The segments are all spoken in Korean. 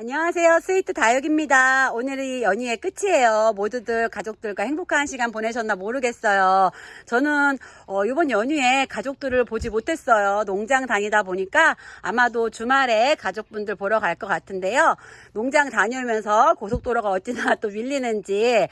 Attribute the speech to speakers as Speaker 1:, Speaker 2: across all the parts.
Speaker 1: 안녕하세요. 스위트 다육입니다. 오늘이 연휴의 끝이에요. 모두들 가족들과 행복한 시간 보내셨나 모르겠어요. 저는 이번 연휴에 가족들을 보지 못했어요. 농장 다니다 보니까 아마도 주말에 가족분들 보러 갈 것 같은데요. 농장 다녀오면서 고속도로가 어찌나 또 밀리는지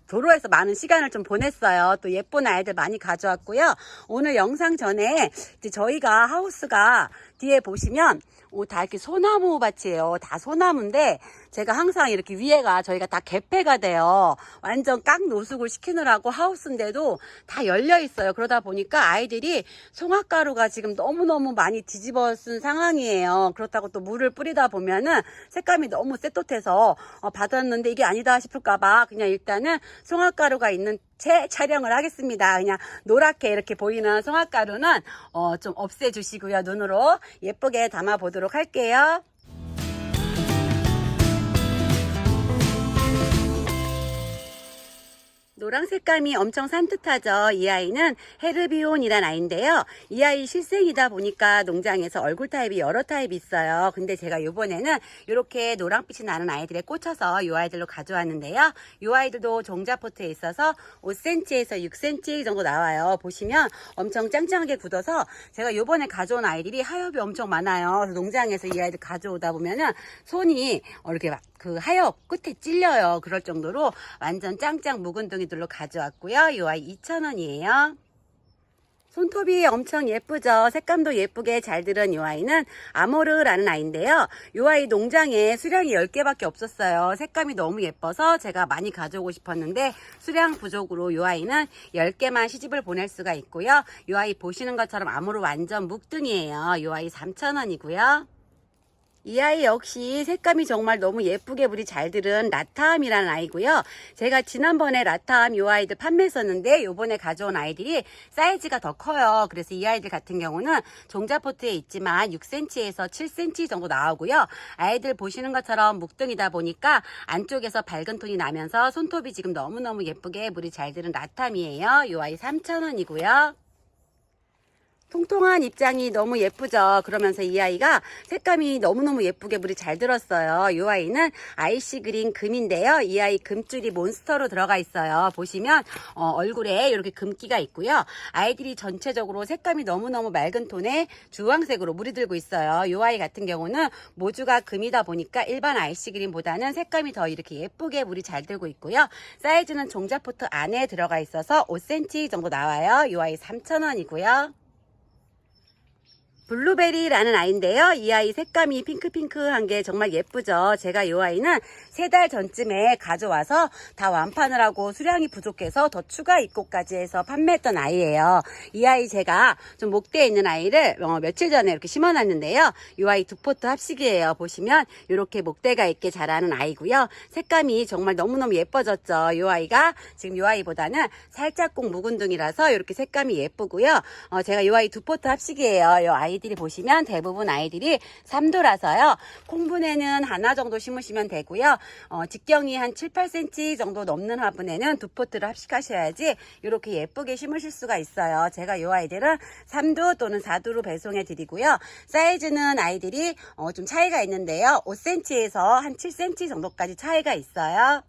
Speaker 1: 도로에서 많은 시간을 좀 보냈어요. 또 예쁜 아이들 많이 가져왔고요. 오늘 영상 전에 이제 저희가 하우스가 뒤에 보시면 다 이렇게 소나무 밭이에요. 다 소나무인데 제가 항상 이렇게 위에가 저희가 다 개폐가 돼요. 완전 깡 노숙을 시키느라고 하우스인데도 다 열려 있어요. 그러다 보니까 아이들이 송화가루가 지금 너무너무 많이 뒤집어 쓴 상황이에요. 그렇다고 또 물을 뿌리다 보면은 색감이 너무 쎄똑해서 받았는데 이게 아니다 싶을까봐 그냥 일단은 송화가루가 있는 채 촬영을 하겠습니다. 그냥 노랗게 이렇게 보이는 송화가루는 좀 없애주시고요. 눈으로 예쁘게 담아 보도록 할게요. 노랑 색감이 엄청 산뜻하죠. 이 아이는 헤르비온이란 아이인데요. 이 아이 실생이다 보니까 농장에서 얼굴 타입이 여러 타입이 있어요. 근데 제가 이번에는 이렇게 노랑빛이 나는 아이들에 꽂혀서 이 아이들로 가져왔는데요. 이 아이들도 종자포트에 있어서 5cm에서 6cm 정도 나와요. 보시면 엄청 짱짱하게 굳어서 제가 이번에 가져온 아이들이 하엽이 엄청 많아요. 그래서 농장에서 이 아이들 가져오다 보면은 손이 이렇게 막 그 하엽 끝에 찔려요. 그럴 정도로 완전 짱짱 묵은둥이들로 가져왔고요. 이 아이 2,000원이에요. 손톱이 엄청 예쁘죠. 색감도 예쁘게 잘 들은 이 아이는 아모르라는 아이인데요. 이 아이 농장에 수량이 10개밖에 없었어요. 색감이 너무 예뻐서 제가 많이 가져오고 싶었는데 수량 부족으로 이 아이는 10개만 시집을 보낼 수가 있고요. 이 아이 보시는 것처럼 아모르 완전 묵둥이에요. 이 아이 3,000원이고요. 이 아이 역시 색감이 정말 너무 예쁘게 물이 잘 들은 라타암이라는 아이고요. 제가 지난번에 라타암 이 아이들 판매했었는데 요번에 가져온 아이들이 사이즈가 더 커요. 그래서 이 아이들 같은 경우는 종자포트에 있지만 6cm에서 7cm 정도 나오고요. 아이들 보시는 것처럼 묵둥이다 보니까 안쪽에서 밝은 톤이 나면서 손톱이 지금 너무너무 예쁘게 물이 잘 들은 라타암이에요. 이 아이 3,000원이고요. 통통한 입장이 너무 예쁘죠. 그러면서 이 아이가 색감이 너무너무 예쁘게 물이 잘 들었어요. 이 아이는 아이시 그린 금인데요. 이 아이 금줄이 몬스터로 들어가 있어요. 보시면 얼굴에 이렇게 금기가 있고요. 아이들이 전체적으로 색감이 너무너무 맑은 톤의 주황색으로 물이 들고 있어요. 이 아이 같은 경우는 모주가 금이다 보니까 일반 아이시 그린보다는 색감이 더 이렇게 예쁘게 물이 잘 들고 있고요. 사이즈는 종자포트 안에 들어가 있어서 5cm 정도 나와요. 이 아이 3,000원이고요. 블루베리라는 아이인데요. 이 아이 색감이 핑크핑크한 게 정말 예쁘죠. 제가 이 아이는 3달 전쯤에 가져와서 다 완판을 하고 수량이 부족해서 더 추가 입고까지 해서 판매했던 아이예요. 이 아이 제가 좀 목대에 있는 아이를 며칠 전에 이렇게 심어놨는데요. 이 아이 두 포트 합식이에요. 보시면 이렇게 목대가 있게 자라는 아이고요. 색감이 정말 너무너무 예뻐졌죠. 이 아이가 지금 이 아이보다는 살짝 꼭 묵은둥이라서 이렇게 색감이 예쁘고요. 제가 이 아이 두 포트 합식이에요. 이 아이들이 보시면 대부분 아이들이 3도라서요. 콩분에는 하나 정도 심으시면 되고요. 직경이 한 7, 8cm 정도 넘는 화분에는 두 포트를 합식하셔야지 이렇게 예쁘게 심으실 수가 있어요. 제가 이 아이들은 3도 또는 4도로 배송해 드리고요. 사이즈는 아이들이 좀 차이가 있는데요. 5cm에서 한 7cm 정도까지 차이가 있어요.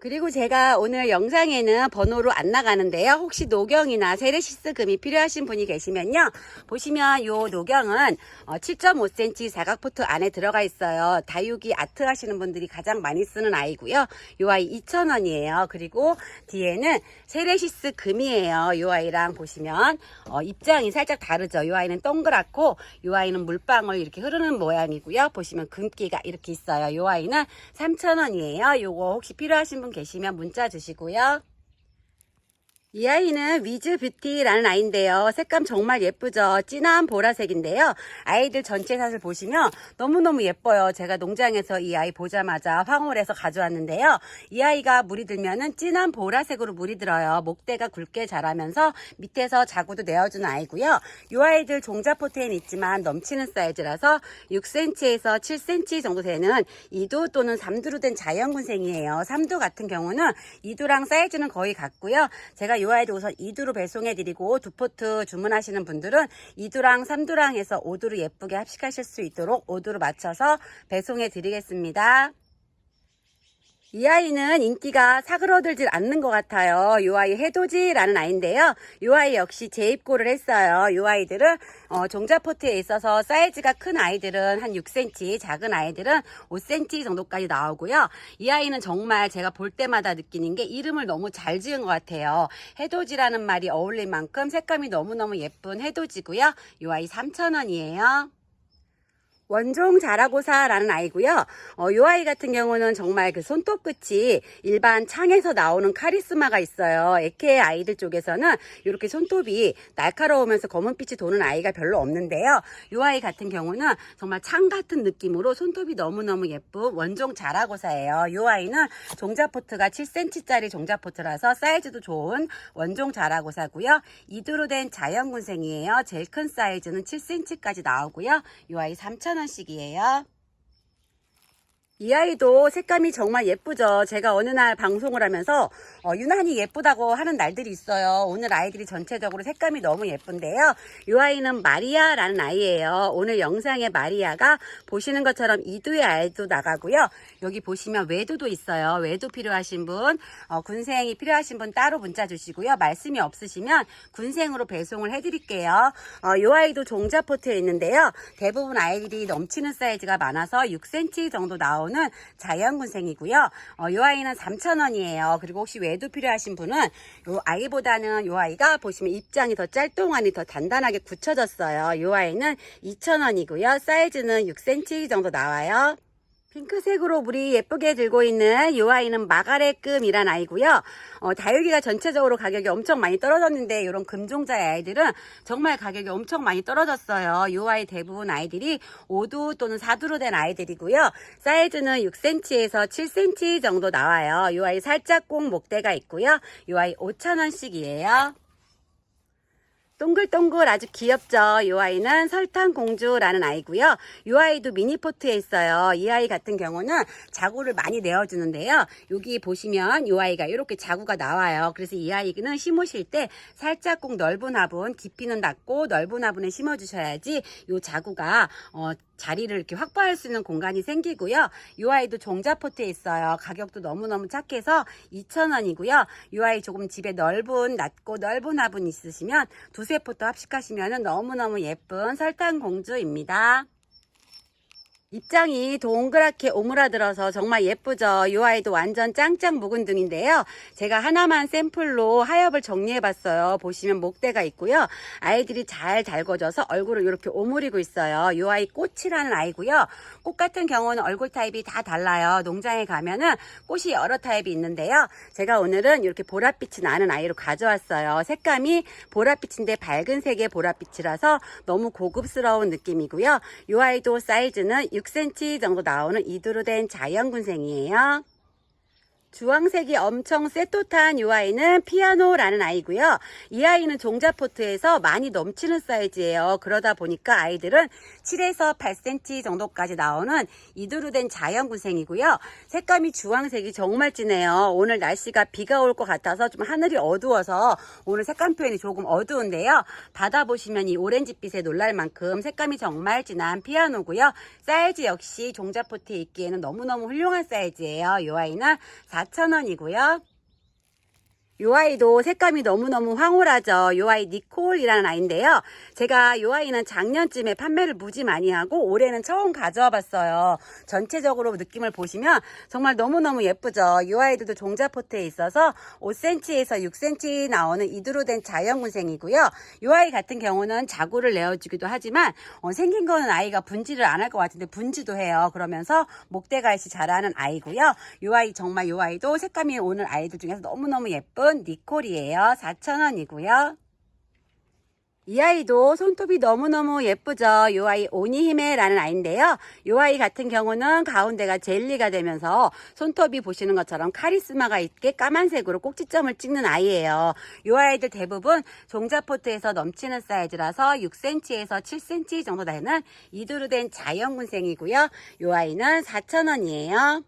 Speaker 1: 그리고 제가 오늘 영상에는 번호로 안 나가는데요. 혹시 노경이나 세레시스 금이 필요하신 분이 계시면요. 보시면 이 노경은 7.5cm 사각포트 안에 들어가 있어요. 다육이 아트 하시는 분들이 가장 많이 쓰는 아이고요. 이 아이 2,000원이에요. 그리고 뒤에는 세레시스 금이에요. 이 아이랑 보시면 입장이 살짝 다르죠. 이 아이는 동그랗고 이 아이는 물방울 이렇게 흐르는 모양이고요. 보시면 금기가 이렇게 있어요. 이 아이는 3,000원이에요. 요거 혹시 필요하신 분 계시면 문자 주시고요. 이 아이는 위즈 뷰티라는 아이인데요. 색감 정말 예쁘죠. 진한 보라색인데요. 아이들 전체 샷을 보시면 너무너무 예뻐요. 제가 농장에서 이 아이 보자마자 황홀해서 가져왔는데요. 이 아이가 물이 들면은 진한 보라색으로 물이 들어요. 목대가 굵게 자라면서 밑에서 자구도 내어주는 아이고요. 이 아이들 종자포트에는 있지만 넘치는 사이즈라서 6cm에서 7cm 정도 되는 2도 또는 3도로 된 자연군생이에요. 3도 같은 경우는 2도랑 사이즈는 거의 같고요. 제가 이 아이도 우선 2두로 배송해드리고 두 포트 주문하시는 분들은 2두랑 3두랑 해서 5두로 예쁘게 합식하실 수 있도록 5두로 맞춰서 배송해드리겠습니다. 이 아이는 인기가 사그러들질 않는 것 같아요. 이 아이 해돋이라는 아이인데요. 이 아이 역시 재입고를 했어요. 이 아이들은 종자포트에 있어서 사이즈가 큰 아이들은 한 6cm, 작은 아이들은 5cm 정도까지 나오고요. 이 아이는 정말 제가 볼 때마다 느끼는 게 이름을 너무 잘 지은 것 같아요. 해돋이라는 말이 어울릴 만큼 색감이 너무너무 예쁜 해돋이고요. 이 아이 3,000원이에요. 원종 자라고사라는 아이고요. 이 아이 같은 경우는 정말 그 손톱 끝이 일반 창에서 나오는 카리스마가 있어요. 에케 아이들 쪽에서는 이렇게 손톱이 날카로우면서 검은빛이 도는 아이가 별로 없는데요. 이 아이 같은 경우는 정말 창 같은 느낌으로 손톱이 너무너무 예쁜 원종 자라고사예요. 이 아이는 종자포트가 7cm짜리 종자포트라서 사이즈도 좋은 원종 자라고사고요. 2두로 된 자연군생이에요. 제일 큰 사이즈는 7cm까지 나오고요. 이 아이 3,000원 이에요. 이 아이도 색감이 정말 예쁘죠. 제가 어느 날 방송을 하면서 유난히 예쁘다고 하는 날들이 있어요. 오늘 아이들이 전체적으로 색감이 너무 예쁜데요. 이 아이는 마리아라는 아이예요. 오늘 영상에 마리아가 보시는 것처럼 2두의 아이도 나가고요. 여기 보시면 외두도 있어요. 외두 필요하신 분, 군생이 필요하신 분 따로 문자 주시고요. 말씀이 없으시면 군생으로 배송을 해드릴게요. 이 아이도 종자포트에 있는데요. 대부분 아이들이 넘치는 사이즈가 많아서 6cm 정도 나오는 자연군생이고요. 이 아이는 3,000원이에요. 그리고 혹시 외두 필요하신 분은 이 아이보다는 이 아이가 보시면 입장이 더 짤뚱하니 더 단단하게 굳혀졌어요. 이 아이는 2,000원이고요. 사이즈는 6cm 정도 나와요. 핑크색으로 물이 예쁘게 들고 있는 이 아이는 마가렛금이란 아이고요. 다육이가 전체적으로 가격이 엄청 많이 떨어졌는데 이런 금종자의 아이들은 정말 가격이 엄청 많이 떨어졌어요. 이 아이 대부분 아이들이 5두 또는 4두로 된 아이들이고요. 사이즈는 6cm에서 7cm 정도 나와요. 이 아이 살짝 꼭 목대가 있고요. 이 아이 5,000원씩이에요. 동글동글 아주 귀엽죠. 이 아이는 설탕공주라는 아이고요. 이 아이도 미니포트에 있어요. 이 아이 같은 경우는 자구를 많이 내어주는데요. 여기 보시면 이 아이가 이렇게 자구가 나와요. 그래서 이 아이는 심으실 때 살짝 꼭 넓은 화분, 깊이는 닫고 넓은 화분에 심어주셔야지 이 자구가 자리를 이렇게 확보할 수 있는 공간이 생기고요. 이 아이도 종자포트에 있어요. 가격도 너무너무 착해서 2,000원이고요. 이 아이 조금 집에 낮고 넓은 화분 있으시면 두세 포트 합식하시면 너무너무 예쁜 설탕공주입니다. 입장이 동그랗게 오므라들어서 정말 예쁘죠. 이 아이도 완전 짱짱 묵은 등인데요. 제가 하나만 샘플로 하엽을 정리해봤어요. 보시면 목대가 있고요. 아이들이 잘 달궈져서 얼굴을 이렇게 오므리고 있어요. 이 아이 꽃이라는 아이고요. 꽃 같은 경우는 얼굴 타입이 다 달라요. 농장에 가면은 꽃이 여러 타입이 있는데요. 제가 오늘은 이렇게 보랏빛이 나는 아이로 가져왔어요. 색감이 보랏빛인데 밝은 색의 보랏빛이라서 너무 고급스러운 느낌이고요. 이 아이도 사이즈는 6cm 정도 나오는 2두로 된 자연군생이에요. 주황색이 엄청 쎄또탄 이 아이는 피아노라는 아이고요. 이 아이는 종자포트에서 많이 넘치는 사이즈예요. 그러다 보니까 아이들은 7에서 8cm 정도까지 나오는 2두로 된 자연군생이고요. 색감이 주황색이 정말 진해요. 오늘 날씨가 비가 올 것 같아서 좀 하늘이 어두워서 오늘 색감 표현이 조금 어두운데요. 받아보시면 이 오렌지빛에 놀랄 만큼 색감이 정말 진한 피아노고요. 사이즈 역시 종자포트에 있기에는 너무너무 훌륭한 사이즈예요. 이 아이는 4,000원이고요. 이 아이도 색감이 너무너무 황홀하죠. 이 아이 니콜이라는 아이인데요. 제가 이 아이는 작년쯤에 판매를 무지 많이 하고 올해는 처음 가져와 봤어요. 전체적으로 느낌을 보시면 정말 너무너무 예쁘죠. 이 아이들도 종자포트에 있어서 5cm에서 6cm 나오는 2두로 된 자연군생이고요. 이 아이 같은 경우는 자구를 내어주기도 하지만 생긴 거는 아이가 분지를 안 할 것 같은데 분지도 해요. 그러면서 목대갈시 잘하는 아이고요. 이 아이 정말 이 아이도 색감이 오늘 아이들 중에서 너무너무 예쁜 니콜이에요. 4,000원이고요. 이 아이도 손톱이 너무너무 예쁘죠. 이 아이 오니히메라는 아이인데요. 이 아이 같은 경우는 가운데가 젤리가 되면서 손톱이 보시는 것처럼 카리스마가 있게 까만색으로 꼭지점을 찍는 아이예요. 이 아이들 대부분 종자포트에서 넘치는 사이즈라서 6cm에서 7cm 정도 되는 2두로 된 자연군생이고요. 이 아이는 4,000원이에요.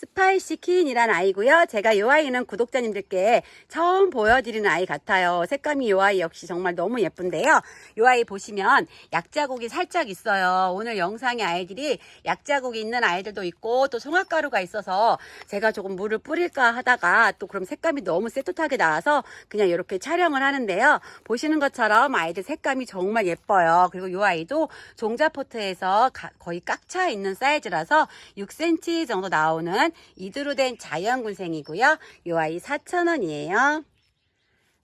Speaker 1: 스파이시킨이란 아이고요. 제가 이 아이는 구독자님들께 처음 보여드리는 아이 같아요. 색감이 이 아이 역시 정말 너무 예쁜데요. 이 아이 보시면 약자국이 살짝 있어요. 오늘 영상에 아이들이 약자국이 있는 아이들도 있고 또 송화가루가 있어서 제가 조금 물을 뿌릴까 하다가 또 그럼 색감이 너무 세뚜하게 나와서 그냥 이렇게 촬영을 하는데요. 보시는 것처럼 아이들 색감이 정말 예뻐요. 그리고 이 아이도 종자포트에서 거의 꽉 차 있는 사이즈라서 6cm 정도 나오는 이두로 된 자연군생이고요. 이 아이 4,000원이에요.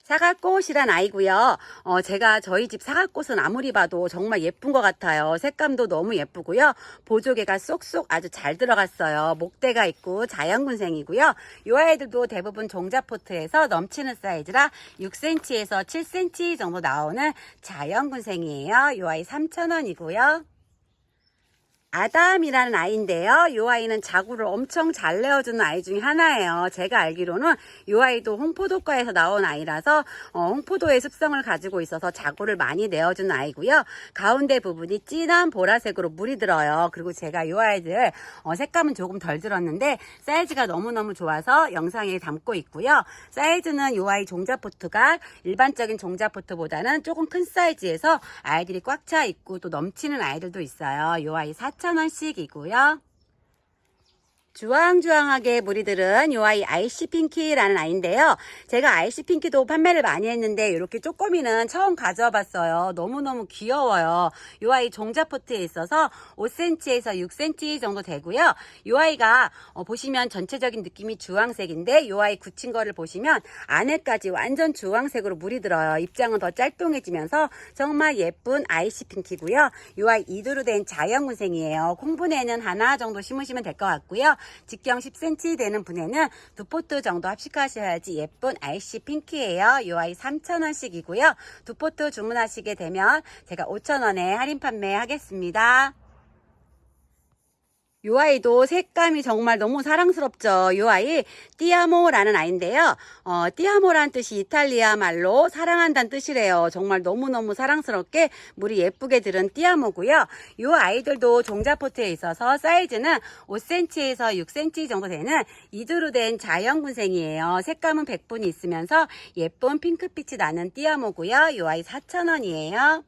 Speaker 1: 사과꽃이란 아이고요. 제가 저희 집 사과꽃은 아무리 봐도 정말 예쁜 것 같아요. 색감도 너무 예쁘고요. 보조개가 쏙쏙 아주 잘 들어갔어요. 목대가 있고 자연군생이고요. 이 아이들도 대부분 종자포트에서 넘치는 사이즈라 6cm에서 7cm 정도 나오는 자연군생이에요. 이 아이 3,000원이고요. 아담이라는 아이인데요. 이 아이는 자구를 엄청 잘 내어주는 아이 중에 하나예요. 제가 알기로는 이 아이도 홍포도과에서 나온 아이라서 홍포도의 습성을 가지고 있어서 자구를 많이 내어주는 아이고요. 가운데 부분이 진한 보라색으로 물이 들어요. 그리고 제가 이 아이들 색감은 조금 덜 들었는데 사이즈가 너무너무 좋아서 영상에 담고 있고요. 사이즈는 이 아이 종자포트가 일반적인 종자포트보다는 조금 큰 사이즈에서 아이들이 꽉 차 있고 또 넘치는 아이들도 있어요. 이 아이 4,000원씩이고요. 주황주황하게 물이 들은 이 아이 아이시핑키라는 아이인데요. 제가 아이시핑키도 판매를 많이 했는데 이렇게 쪼꼬미는 처음 가져와 봤어요. 너무너무 귀여워요. 이 아이 종자포트에 있어서 5cm에서 6cm 정도 되고요. 이 아이가 보시면 전체적인 느낌이 주황색인데 이 아이 굳힌 거를 보시면 안에까지 완전 주황색으로 물이 들어요. 입장은 더 짤뚱해지면서 정말 예쁜 아이시핑키고요. 이 아이 이두로 된 자연군생이에요. 콩분에는 하나 정도 심으시면 될 것 같고요. 직경 10cm 되는 분에는 2포트 정도 합식하셔야지 예쁜 아이시 핑크예요. 이 아이 3,000원씩이고요. 2포트 주문하시게 되면 제가 5,000원에 할인 판매하겠습니다. 이 아이도 색감이 정말 너무 사랑스럽죠. 이 아이 띠아모라는 아이인데요. 띠아모라는 뜻이 이탈리아 말로 사랑한다는 뜻이래요. 정말 너무너무 사랑스럽게 물이 예쁘게 들은 띠아모고요. 이 아이들도 종자포트에 있어서 사이즈는 5cm에서 6cm 정도 되는 이두로 된 자연군생이에요. 색감은 백분이 있으면서 예쁜 핑크빛이 나는 띠아모고요. 이 아이 4,000원이에요.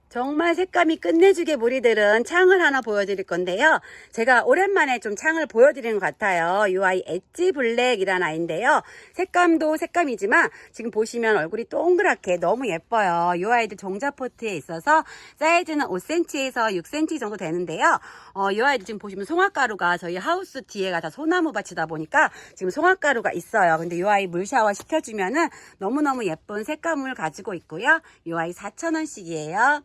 Speaker 1: 정말 색감이 끝내주게 물이 들은 창을 하나 보여드릴 건데요. 제가 오랜만에 좀 창을 보여드리는 것 같아요. 이 아이 엣지 블랙이라는 아이인데요. 색감도 색감이지만 지금 보시면 얼굴이 동그랗게 너무 예뻐요. 이 아이들 종자포트에 있어서 사이즈는 5cm에서 6cm 정도 되는데요. 이 아이들 지금 보시면 송화가루가 저희 하우스 뒤에가 다 소나무 밭이다 보니까 지금 송화가루가 있어요. 근데 이 아이 물 샤워 시켜주면은 너무너무 예쁜 색감을 가지고 있고요. 이 아이 4,000원씩이에요.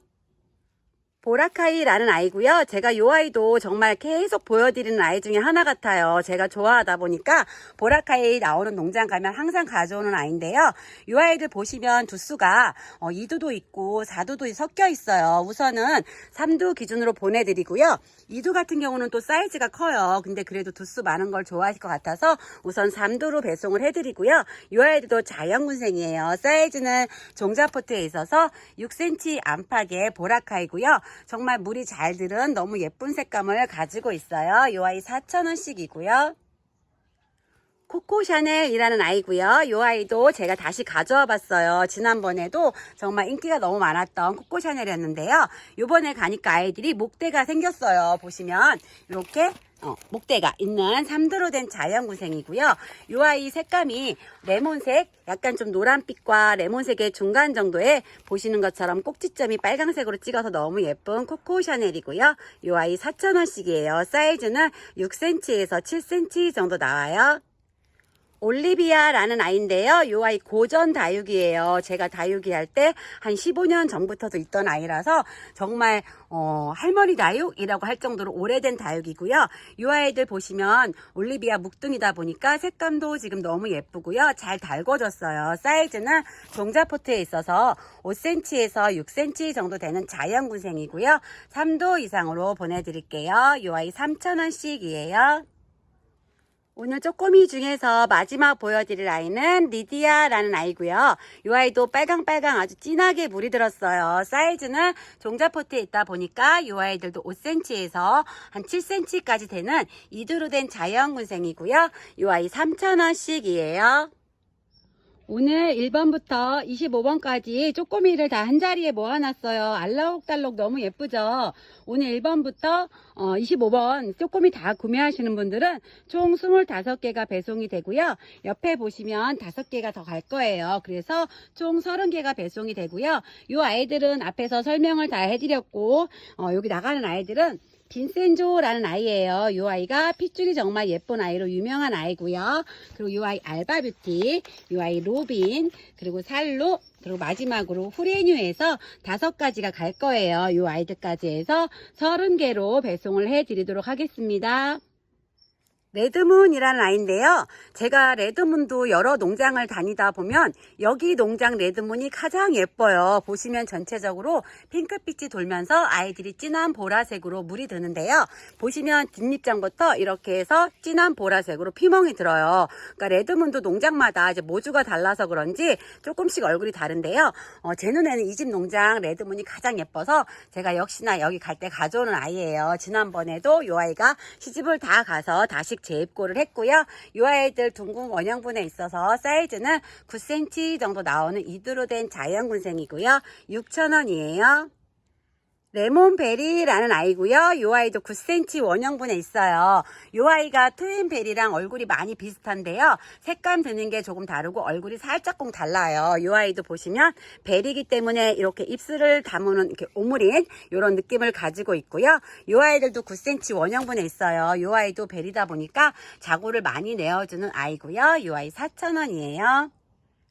Speaker 1: 보라카이라는 아이고요. 제가 이 아이도 정말 계속 보여드리는 아이 중에 하나 같아요. 제가 좋아하다 보니까 보라카이 나오는 농장 가면 항상 가져오는 아이인데요. 이 아이들 보시면 두수가 2두도 있고 4두도 섞여 있어요. 우선은 3두 기준으로 보내드리고요. 2두 같은 경우는 또 사이즈가 커요. 근데 그래도 두수 많은 걸 좋아하실 것 같아서 우선 3두로 배송을 해드리고요. 이 아이들도 자연군생이에요. 사이즈는 종자포트에 있어서 6cm 안팎의 보라카이고요. 정말 물이 잘 들은 너무 예쁜 색감을 가지고 있어요. 이 아이 4,000원씩이고요. 코코샤넬이라는 아이고요. 이 아이도 제가 다시 가져와 봤어요. 지난번에도 정말 인기가 너무 많았던 코코샤넬이었는데요. 이번에 가니까 아이들이 목대가 생겼어요. 보시면 이렇게 목대가 있는 3두로 된 자연군생이고요. 이 아이 색감이 레몬색, 약간 좀 노란빛과 레몬색의 중간 정도에 보시는 것처럼 꼭지점이 빨강색으로 찍어서 너무 예쁜 코코샤넬이고요. 이 아이 4,000원씩이에요. 사이즈는 6cm에서 7cm 정도 나와요. 올리비아라는 아이인데요. 이 아이 고전 다육이에요. 제가 다육이 할 때 한 15년 전부터도 있던 아이라서 정말 할머니 다육이라고 할 정도로 오래된 다육이고요. 이 아이들 보시면 올리비아 묵둥이다 보니까 색감도 지금 너무 예쁘고요. 잘 달궈졌어요. 사이즈는 종자포트에 있어서 5cm에서 6cm 정도 되는 자연군생이고요. 3도 이상으로 보내드릴게요. 이 아이 3,000원씩이에요. 오늘 쪼꼬미 중에서 마지막 보여드릴 아이는 리디아라는 아이고요. 이 아이도 빨강빨강 아주 진하게 물이 들었어요. 사이즈는 종자포트에 있다 보니까 이 아이들도 5cm에서 한 7cm까지 되는 이두로 된 자연군생이고요. 이 아이 3,000원씩이에요. 오늘 1번부터 25번까지 쪼꼬미를 다 한자리에 모아놨어요. 알록달록 너무 예쁘죠? 오늘 1번부터 25번 쪼꼬미 다 구매하시는 분들은 총 25개가 배송이 되고요. 옆에 보시면 5개가 더 갈 거예요. 그래서 총 30개가 배송이 되고요. 이 아이들은 앞에서 설명을 다 해드렸고 여기 나가는 아이들은 빈센조라는 아이예요. 이 아이가 핏줄이 정말 예쁜 아이로 유명한 아이고요. 그리고 이 아이 알바뷰티, 이 아이 로빈, 그리고 살로, 그리고 마지막으로 후레뉴에서 5가지가 갈 거예요. 이 아이들까지 해서 30개로 배송을 해드리도록 하겠습니다. 레드문이라는 아이인데요. 제가 레드문도 여러 농장을 다니다 보면 여기 농장 레드문이 가장 예뻐요. 보시면 전체적으로 핑크빛이 돌면서 아이들이 진한 보라색으로 물이 드는데요. 보시면 뒷잎장부터 이렇게 해서 진한 보라색으로 피멍이 들어요. 그러니까 레드문도 농장마다 이제 모주가 달라서 그런지 조금씩 얼굴이 다른데요. 제 눈에는 이 집 농장 레드문이 가장 예뻐서 제가 역시나 여기 갈 때 가져오는 아이예요. 지난번에도 이 아이가 시집을 다 가서 다시 재입고를 했고요. 이 아이들 둥근 원형분에 있어서 사이즈는 9cm 정도 나오는 이두로 된 자연군생이고요. 6,000원이에요. 레몬베리라는 아이고요. 이 아이도 9cm 원형분에 있어요. 이 아이가 트윈베리랑 얼굴이 많이 비슷한데요. 색감 드는 게 조금 다르고 얼굴이 살짝쿵 달라요. 이 아이도 보시면 베리기 때문에 이렇게 입술을 다무는 이렇게 오므린 이런 느낌을 가지고 있고요. 이 아이들도 9cm 원형분에 있어요. 이 아이도 베리다 보니까 자구를 많이 내어주는 아이고요. 이 아이 4,000원이에요.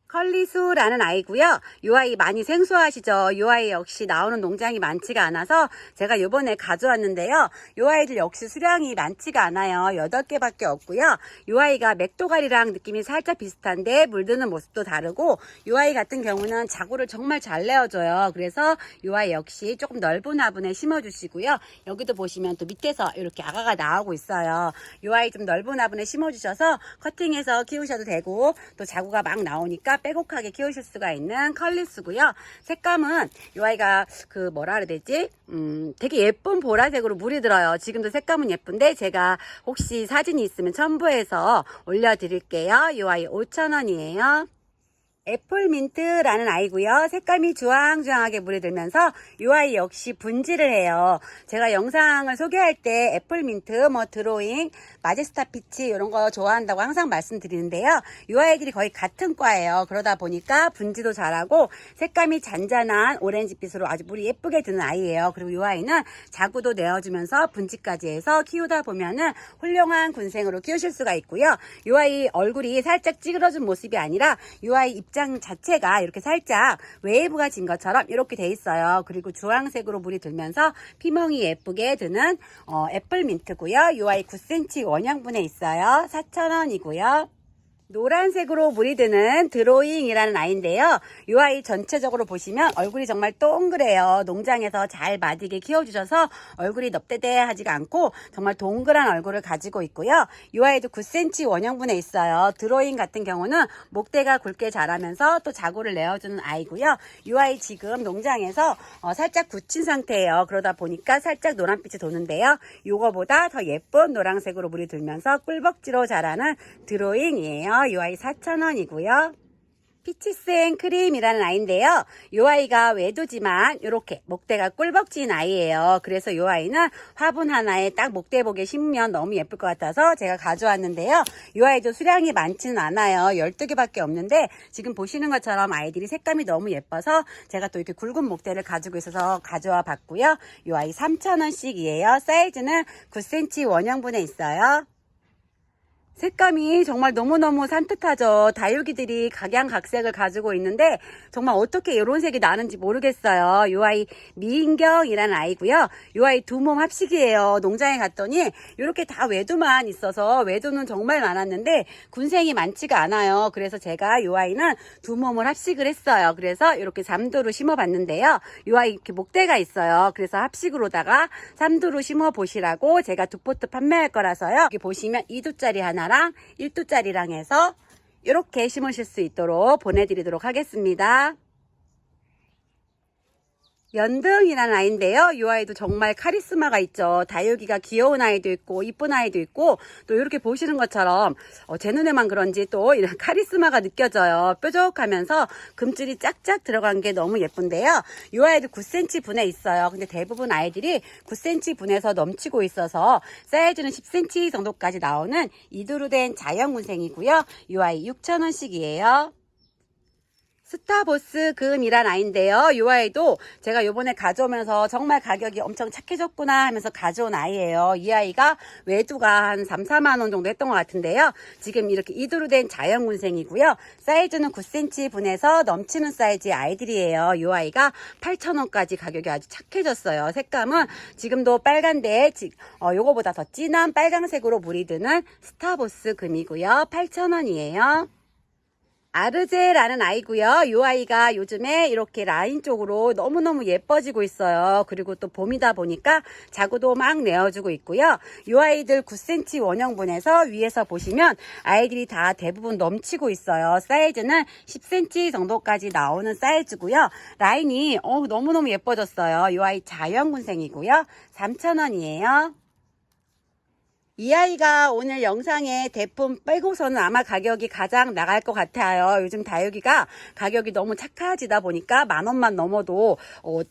Speaker 1: 컬리수라는 아이고요. 이 아이 많이 생소하시죠? 이 아이 역시 나오는 농장이 많지가 않아서 제가 이번에 가져왔는데요. 이 아이들 역시 수량이 많지가 않아요. 8개밖에 없고요. 이 아이가 맥도가리랑 느낌이 살짝 비슷한데 물드는 모습도 다르고 이 아이 같은 경우는 자구를 정말 잘 내어줘요. 그래서 이 아이 역시 조금 넓은 화분에 심어주시고요. 여기도 보시면 또 밑에서 이렇게 아가가 나오고 있어요. 이 아이 좀 넓은 화분에 심어주셔서 커팅해서 키우셔도 되고 또 자구가 막 나오니까 빼곡하게 키우실 수가 있는 컬리스고요. 색감은 이 아이가 그 뭐라 그래야 되지? 되게 예쁜 보라색으로 물이 들어요. 지금도 색감은 예쁜데 제가 혹시 사진이 있으면 첨부해서 올려드릴게요. 이 아이 5,000원이에요. 애플민트라는 아이고요. 색감이 주황주황하게 물이 들면서 이 아이 역시 분지를 해요. 제가 영상을 소개할 때 애플민트, 드로잉, 마제스타 피치 이런 거 좋아한다고 항상 말씀드리는데요. 이 아이들이 거의 같은 과예요. 그러다 보니까 분지도 잘하고 색감이 잔잔한 오렌지빛으로 아주 물이 예쁘게 드는 아이예요. 그리고 이 아이는 자구도 내어주면서 분지까지 해서 키우다 보면은 훌륭한 군생으로 키우실 수가 있고요. 이 아이 얼굴이 살짝 찌그러진 모습이 아니라 이 아이 입장 자체가 이렇게 살짝 웨이브가 진 것처럼 이렇게 돼 있어요. 그리고 주황색으로 물이 들면서 피멍이 예쁘게 드는 애플민트고요. 이 아이 9cm 원형분에 있어요. 4,000원이고요. 노란색으로 물이 드는 드로잉이라는 아이인데요. 이 아이 전체적으로 보시면 얼굴이 정말 동그래요. 농장에서 잘 마디게 키워주셔서 얼굴이 넙대대하지가 않고 정말 동그란 얼굴을 가지고 있고요. 이 아이도 9cm 원형분에 있어요. 드로잉 같은 경우는 목대가 굵게 자라면서 또 자구를 내어주는 아이고요. 이 아이 지금 농장에서 살짝 굳힌 상태예요. 그러다 보니까 살짝 노란빛이 도는데요. 이거보다 더 예쁜 노란색으로 물이 들면서 꿀벅지로 자라는 드로잉이에요. 이 아이 4,000원이고요. 피치생 크림이라는 아이인데요. 이 아이가 외도지만 이렇게 목대가 꿀벅진 아이예요. 그래서 이 아이는 화분 하나에 딱 목대복에 심으면 너무 예쁠 것 같아서 제가 가져왔는데요. 이 아이도 수량이 많지는 않아요. 12개밖에 없는데 지금 보시는 것처럼 아이들이 색감이 너무 예뻐서 제가 또 이렇게 굵은 목대를 가지고 있어서 가져와 봤고요. 이 아이 3,000원씩이에요. 사이즈는 9cm 원형분에 있어요. 색감이 정말 너무너무 산뜻하죠. 다육이들이 각양각색을 가지고 있는데 정말 어떻게 이런 색이 나는지 모르겠어요. 이 아이 미인경이라는 아이고요. 이 아이 두 몸 합식이에요. 농장에 갔더니 이렇게 다 외도만 있어서 외도는 정말 많았는데 군생이 많지가 않아요. 그래서 제가 이 아이는 두 몸을 합식을 했어요. 그래서 이렇게 잠두로 심어봤는데요. 이 아이 이렇게 목대가 있어요. 그래서 합식으로다가 잠두로 심어보시라고 제가 두 포트 판매할 거라서요. 여기 보시면 2두짜리 하나 하나랑 1두짜리랑 해서 이렇게 심으실 수 있도록 보내드리도록 하겠습니다. 연등이라는 아이인데요. 이 아이도 정말 카리스마가 있죠. 다육이가 귀여운 아이도 있고 이쁜 아이도 있고 또 이렇게 보시는 것처럼 제 눈에만 그런지 또 이런 카리스마가 느껴져요. 뾰족하면서 금줄이 짝짝 들어간 게 너무 예쁜데요. 이 아이도 9cm 분에 있어요. 근데 대부분 아이들이 9cm 분에서 넘치고 있어서 사이즈는 10cm 정도까지 나오는 이두루 된 자연군생이고요. 이 아이 6,000원씩이에요. 스타보스 금이란 아이인데요. 이 아이도 제가 요번에 가져오면서 정말 가격이 엄청 착해졌구나 하면서 가져온 아이예요. 이 아이가 외두가 한 3, 4만 원 정도 했던 것 같은데요. 지금 이렇게 이두루 된 자연군생이고요. 사이즈는 9cm 분에서 넘치는 사이즈의 아이들이에요. 이 아이가 8,000원까지 가격이 아주 착해졌어요. 색감은 지금도 빨간데 요거보다 더 진한 빨강색으로 물이 드는 스타보스 금이고요. 8,000원이에요. 아르제라는 아이고요. 이 아이가 요즘에 이렇게 라인 쪽으로 너무너무 예뻐지고 있어요. 그리고 또 봄이다 보니까 자구도 막 내어주고 있고요. 이 아이들 9cm 원형분에서 위에서 보시면 아이들이 다 대부분 넘치고 있어요. 사이즈는 10cm 정도까지 나오는 사이즈고요. 라인이 너무너무 예뻐졌어요. 이 아이 자연군생이고요. 3,000원이에요. 이 아이가 오늘 영상에 대품 빼고서는 아마 가격이 가장 나갈 것 같아요. 요즘 다육이가 가격이 너무 착해지다 보니까 10,000원만 넘어도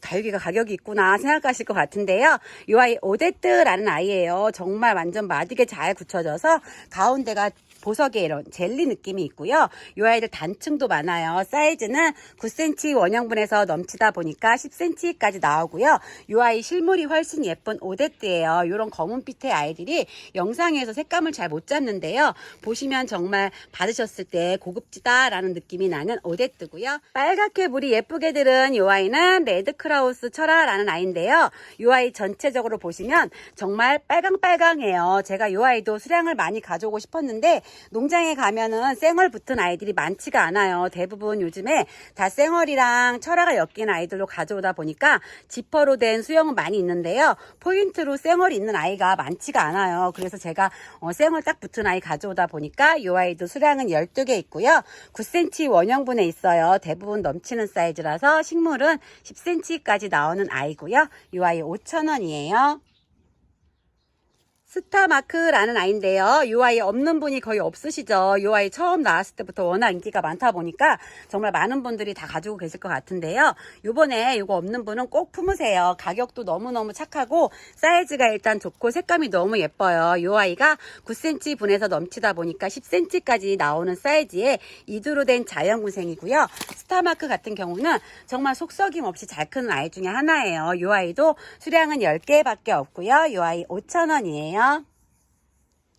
Speaker 1: 다육이가 가격이 있구나 생각하실 것 같은데요. 이 아이 오데트라는 아이예요. 정말 완전 마디게 잘 굳혀져서 가운데가 보석의 이런 젤리 느낌이 있고요. 이 아이들 단층도 많아요. 사이즈는 9cm 원형분에서 넘치다 보니까 10cm까지 나오고요. 이 아이 실물이 훨씬 예쁜 오데트예요. 이런 검은빛의 아이들이 영상에서 색감을 잘 못 잡는데요. 보시면 정말 받으셨을 때 고급지다라는 느낌이 나는 오데트고요. 빨갛게 물이 예쁘게 들은 이 아이는 레드크라우스 철화라는 아이인데요. 이 아이 전체적으로 보시면 정말 빨강빨강해요. 제가 이 아이도 수량을 많이 가져오고 싶었는데 농장에 가면은 쌩얼 붙은 아이들이 많지가 않아요. 대부분 요즘에 다 쌩얼이랑 철화가 엮인 아이들로 가져오다 보니까 지퍼로 된 수영은 많이 있는데요. 포인트로 쌩얼이 있는 아이가 많지가 않아요. 그래서 제가 쌩얼 딱 붙은 아이 가져오다 보니까 이 아이도 수량은 12개 있고요. 9cm 원형분에 있어요. 대부분 넘치는 사이즈라서 식물은 10cm까지 나오는 아이고요. 이 아이 5,000원이에요. 스타마크라는 아이인데요. 이 아이 없는 분이 거의 없으시죠. 이 아이 처음 나왔을 때부터 워낙 인기가 많다 보니까 정말 많은 분들이 다 가지고 계실 것 같은데요. 요번에 이거 없는 분은 꼭 품으세요. 가격도 너무너무 착하고 사이즈가 일단 좋고 색감이 너무 예뻐요. 이 아이가 9cm 분에서 넘치다 보니까 10cm까지 나오는 사이즈의 이두루 된 자연군생이고요. 스타마크 같은 경우는 정말 속썩임 없이 잘 크는 아이 중에 하나예요. 이 아이도 수량은 10개밖에 없고요. 이 아이 5,000원이에요.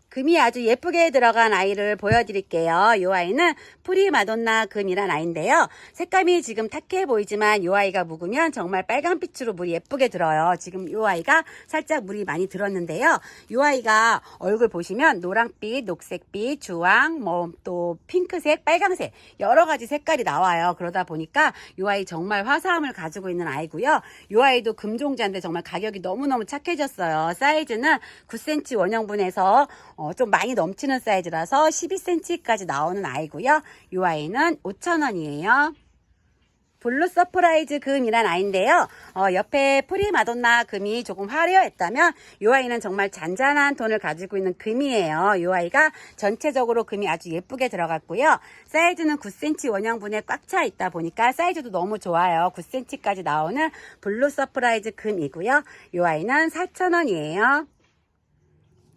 Speaker 1: 금이 아주 예쁘게 들어간 아이를 보여드릴게요. 이 아이는 프리마돈나 금이란 아이인데요. 색감이 지금 탁해 보이지만 이 아이가 묵으면 정말 빨간빛으로 물이 예쁘게 들어요. 지금 이 아이가 살짝 물이 많이 들었는데요. 이 아이가 얼굴 보시면 노랑빛, 녹색빛, 주황, 또 핑크색, 빨강색 여러 가지 색깔이 나와요. 그러다 보니까 이 아이 정말 화사함을 가지고 있는 아이고요. 이 아이도 금종자인데 정말 가격이 너무너무 착해졌어요. 사이즈는 9cm 원형분에서 좀 많이 넘치는 사이즈라서 12cm까지 나오는 아이고요. 이 아이는 5,000원이에요. 블루 서프라이즈 금이란 아이인데요. 옆에 프리마돈나 금이 조금 화려했다면 이 아이는 정말 잔잔한 톤을 가지고 있는 금이에요. 이 아이가 전체적으로 금이 아주 예쁘게 들어갔고요. 사이즈는 9cm 원형분에 꽉 차 있다 보니까 사이즈도 너무 좋아요. 9cm까지 나오는 블루 서프라이즈 금이고요. 이 아이는 4,000원이에요.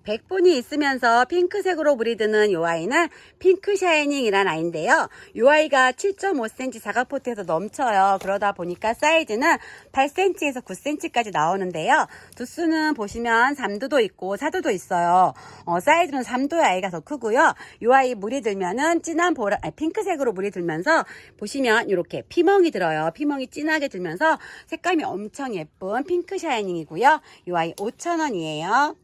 Speaker 1: 100분이 있으면서 핑크색으로 물이 드는 이 아이는 핑크 샤이닝이란 아이인데요. 이 아이가 7.5cm 사각포트에서 넘쳐요. 그러다 보니까 사이즈는 8cm에서 9cm까지 나오는데요. 두수는 보시면 3두도 있고 4두도 있어요. 사이즈는 3두의 아이가 더 크고요. 이 아이 물이 들면은 진한 핑크색으로 물이 들면서 보시면 이렇게 피멍이 들어요. 피멍이 진하게 들면서 색감이 엄청 예쁜 핑크 샤이닝이고요. 이 아이 5,000원이에요.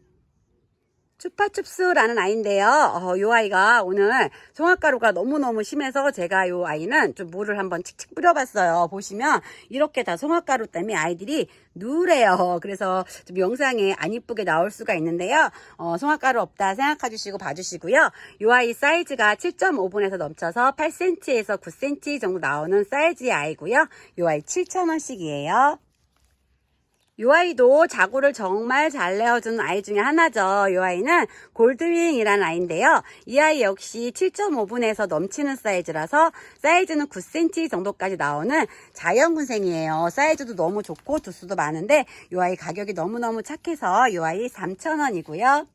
Speaker 1: 추파춥스라는 아이인데요. 이 아이가 오늘 송화가루가 너무너무 심해서 제가 이 아이는 좀 물을 한번 칙칙 뿌려봤어요. 보시면 이렇게 다 송화가루 때문에 아이들이 누래요. 그래서 좀 영상에 안 이쁘게 나올 수가 있는데요. 송화가루 없다 생각해 주시고 봐주시고요. 이 아이 사이즈가 7.5분에서 넘쳐서 8cm에서 9cm 정도 나오는 사이즈의 아이고요. 이 아이 7,000원씩이에요. 이 아이도 자구를 정말 잘 내어주는 아이 중에 하나죠. 이 아이는 골드윙이라는 아이인데요. 이 아이 역시 7.5분에서 넘치는 사이즈라서 사이즈는 9cm 정도까지 나오는 자연군생이에요. 사이즈도 너무 좋고 두수도 많은데 이 아이 가격이 너무너무 착해서 이 아이 3,000원이고요.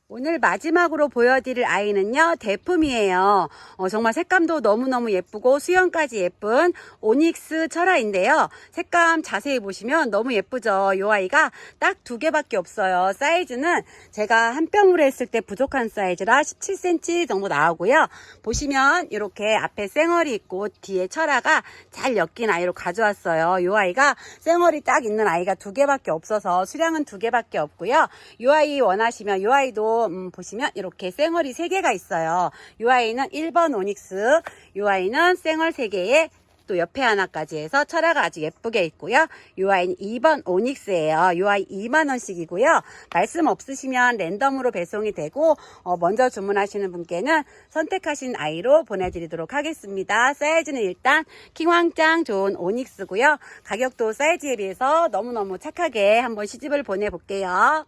Speaker 1: 오늘 마지막으로 보여드릴 아이는요, 대품이에요. 정말 색감도 너무너무 예쁘고 수영까지 예쁜 오닉스 철화인데요. 색감 자세히 보시면 너무 예쁘죠. 이 아이가 딱 2개밖에 없어요. 사이즈는 제가 한 뼘으로 했을 때 부족한 사이즈라 17cm 정도 나오고요. 보시면 이렇게 앞에 쌩얼이 있고 뒤에 철화가 잘 엮인 아이로 가져왔어요. 이 아이가 쌩얼이 딱 있는 아이가 2개밖에 없어서 수량은 2개밖에 없고요. 이 아이 원하시면 이 아이도 보시면 이렇게 쌩얼이 3개가 있어요. 이 아이는 1번 오닉스, 이 아이는 쌩얼 3개에 또 옆에 하나까지 해서 철화가 아주 예쁘게 있고요. 이 아이는 2번 오닉스예요. 이 아이 2만원씩이고요. 말씀 없으시면 랜덤으로 배송이 되고 먼저 주문하시는 분께는 선택하신 아이로 보내드리도록 하겠습니다. 사이즈는 일단 킹왕짱 좋은 오닉스고요. 가격도 사이즈에 비해서 너무너무 착하게 한번 시집을 보내볼게요.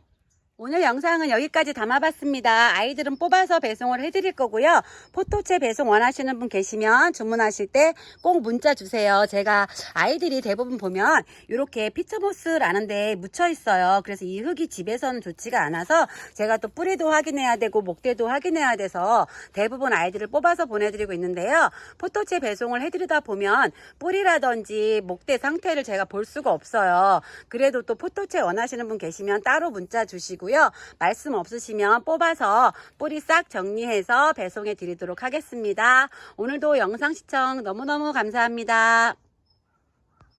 Speaker 1: 오늘 영상은 여기까지 담아봤습니다. 아이들은 뽑아서 배송을 해드릴 거고요. 포토체 배송 원하시는 분 계시면 주문하실 때 꼭 문자 주세요. 제가 아이들이 대부분 보면 이렇게 피처모스라는 데 묻혀 있어요. 그래서 이 흙이 집에서는 좋지가 않아서 제가 또 뿌리도 확인해야 되고 목대도 확인해야 돼서 대부분 아이들을 뽑아서 보내드리고 있는데요. 포토체 배송을 해드리다 보면 뿌리라든지 목대 상태를 제가 볼 수가 없어요. 그래도 또 포토체 원하시는 분 계시면 따로 문자 주시고 말씀 없으시면 뽑아서 뿌리 싹 정리해서 배송해 드리도록 하겠습니다. 오늘도 영상 시청 너무너무 감사합니다.